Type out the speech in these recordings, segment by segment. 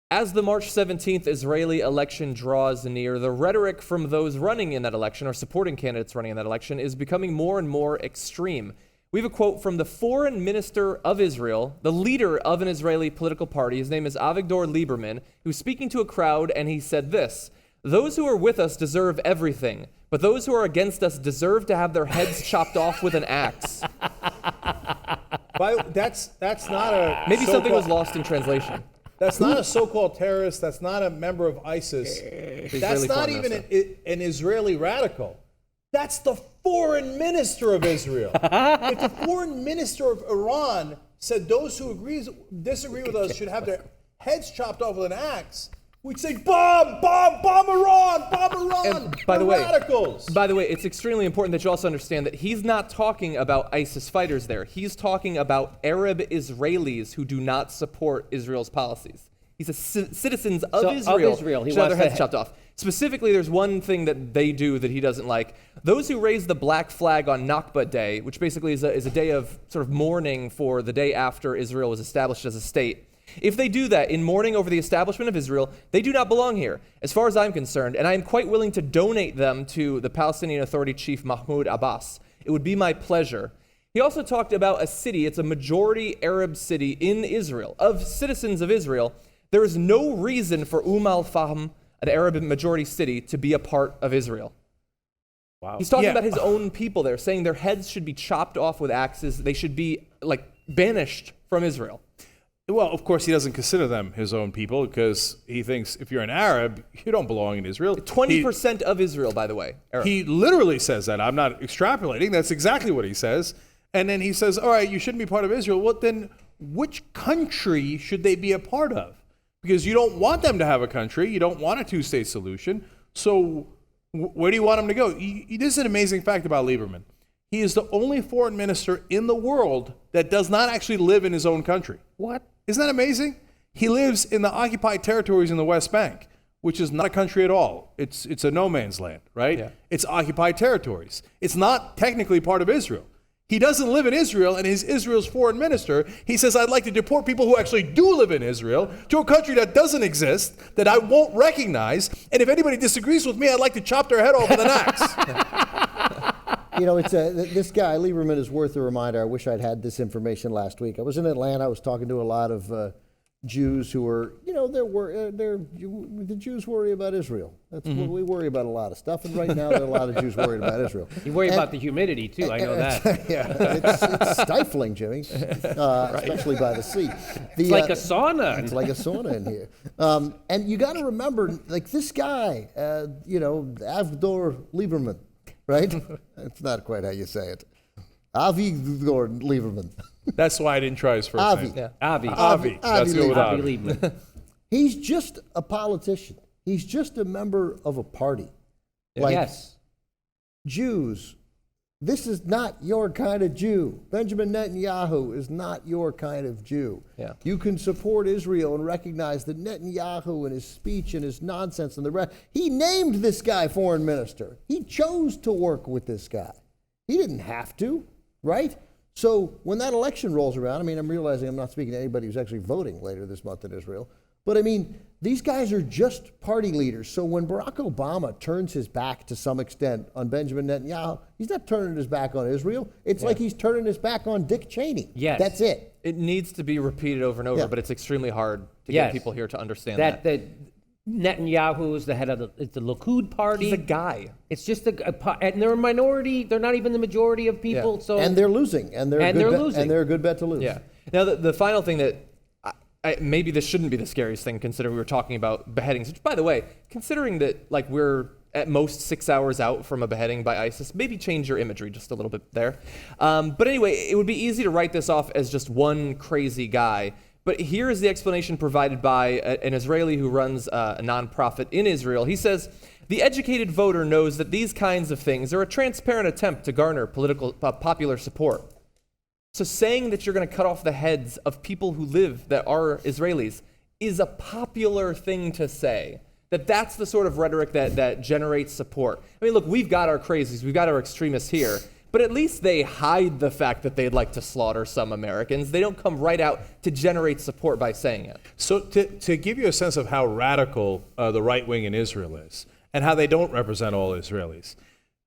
As the March 17th Israeli election draws near, the rhetoric from those running in that election, or supporting candidates running in that election, is becoming more and more extreme. We have a quote from the Foreign Minister of Israel, the leader of an Israeli political party. His name is Avigdor Lieberman, who's speaking to a crowd, and he said this: "Those who are with us deserve everything, but those who are against us deserve to have their heads chopped off with an axe." That's not a... Maybe something was lost in translation. That's not a so-called terrorist. That's not a member of ISIS. That's not even an Israeli radical. That's the foreign minister of Israel. If the foreign minister of Iran said those who disagree with us should have their heads chopped off with an axe, we'd say, bomb Iran, And by the way, radicals. By the way, it's extremely important that you also understand that he's not talking about ISIS fighters there. He's talking about Arab Israelis who do not support Israel's policies. He says citizens of Israel He should have wants their heads chopped off. Specifically, there's one thing that they do that he doesn't like. Those who raise the black flag on Nakba Day, which basically is a day of sort of mourning for the day after Israel was established as a state, if they do that in mourning over the establishment of Israel, they do not belong here, as far as I'm concerned, and I am quite willing to donate them to the Palestinian Authority chief Mahmoud Abbas. It would be my pleasure. He also talked about a city, it's a majority Arab city in Israel, of citizens of Israel. There is no reason for al-Fahm, an Arab majority city, to be a part of Israel. Wow. He's talking about his own people there, saying their heads should be chopped off with axes. They should be, banished from Israel. Well, of course, he doesn't consider them his own people because he thinks if you're an Arab, you don't belong in Israel. 20% of Israel, by the way. Arab. He literally says that. I'm not extrapolating. That's exactly what he says. And then he says, all right, you shouldn't be part of Israel. Well, then which country should they be a part of? Because you don't want them to have a country. You don't want a two-state solution. So where do you want them to go? This is an amazing fact about Lieberman. He is the only foreign minister in the world that does not actually live in his own country. What? Isn't that amazing? He lives in the occupied territories in the West Bank, which is not a country at all. It's a no man's land, right? Yeah. It's occupied territories. It's not technically part of Israel. He doesn't live in Israel, and he's Israel's foreign minister. He says, I'd like to deport people who actually do live in Israel to a country that doesn't exist, that I won't recognize, and if anybody disagrees with me, I'd like to chop their head off with an axe. You know, this guy, Lieberman, is worth a reminder. I wish I'd had this information last week. I was in Atlanta. I was talking to a lot of Jews who were, the Jews worry about Israel. That's what we worry about, a lot of stuff. And right now, there are a lot of Jews worried about Israel. You worry about the humidity, too. I know that. Yeah, it's stifling, Jimmy, especially by the sea. It's like a sauna. It's like a sauna in here. And you got to remember, this guy, Avigdor Lieberman, right? That's not quite how you say it. Avigdor Lieberman. That's why I didn't try his first name. Yeah. Avi. Let's go with Avi. Lieberman. He's just a politician. He's just a member of a party. Yes. Jews, this is not your kind of Jew. Benjamin Netanyahu is not your kind of Jew. Yeah. You can support Israel and recognize that Netanyahu and his speech and his nonsense and the rest. He named this guy foreign minister. He chose to work with this guy. He didn't have to, right? So when that election rolls around, I'm realizing I'm not speaking to anybody who's actually voting later this month in Israel, but these guys are just party leaders. So when Barack Obama turns his back to some extent on Benjamin Netanyahu, he's not turning his back on Israel. It's like he's turning his back on Dick Cheney. Yes. That's it. It needs to be repeated over and over, but it's extremely hard to get people here to understand that. Netanyahu is the head of the Likud party. He's a guy. It's just and they're a minority. They're not even the majority of people. Yeah. So and they're losing, and they're a good bet to lose. Yeah. Now the final thing that maybe this shouldn't be the scariest thing, considering we were talking about beheadings. Which, by the way, considering that we're at most 6 hours out from a beheading by ISIS, maybe change your imagery just a little bit there. But anyway, it would be easy to write this off as just one crazy guy. But here is the explanation provided by an Israeli who runs a nonprofit in Israel. He says, the educated voter knows that these kinds of things are a transparent attempt to garner popular support. So saying that you're going to cut off the heads of people who live that are Israelis is a popular thing to say. That's the sort of rhetoric that generates support. Look, we've got our crazies, we've got our extremists here. but at least they hide the fact that they'd like to slaughter some Americans. They don't come right out to generate support by saying it. So to give you a sense of how radical the right wing in Israel is and how they don't represent all Israelis.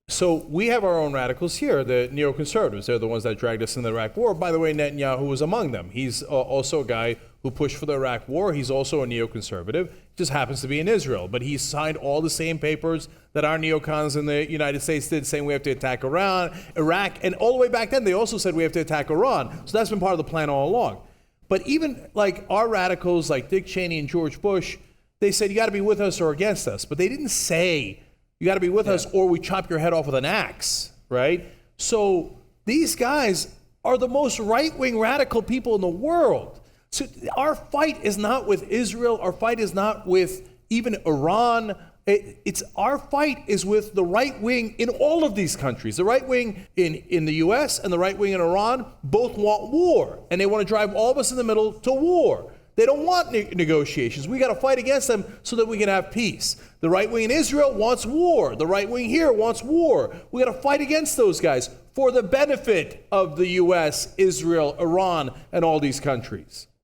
So we have our own radicals here, the neoconservatives. They're the ones that dragged us in the Iraq War. By the way, Netanyahu was among them. He's also a guy who pushed for the Iraq War. He's also a neoconservative, just happens to be in Israel. But he signed all the same papers that our neocons in the United States did, saying we have to attack Iran, Iraq. And all the way back then, they also said we have to attack Iran. So that's been part of the plan all along. But even like our radicals, like Dick Cheney and George Bush, they said you got to be with us or against us. But they didn't say you got to be with us or we chop your head off with an axe, right? So these guys are the most right-wing radical people in the world. So our fight is not with Israel. Our fight is not with even Iran. It's our fight is with the right wing in all of these countries. The right wing in the U.S. and the right wing in Iran both want war, and they want to drive all of us in the middle to war. They don't want negotiations. We got to fight against them so that we can have peace. The right wing in Israel wants war. The right wing here wants war. We got to fight against those guys for the benefit of the U.S., Israel, Iran, and all these countries.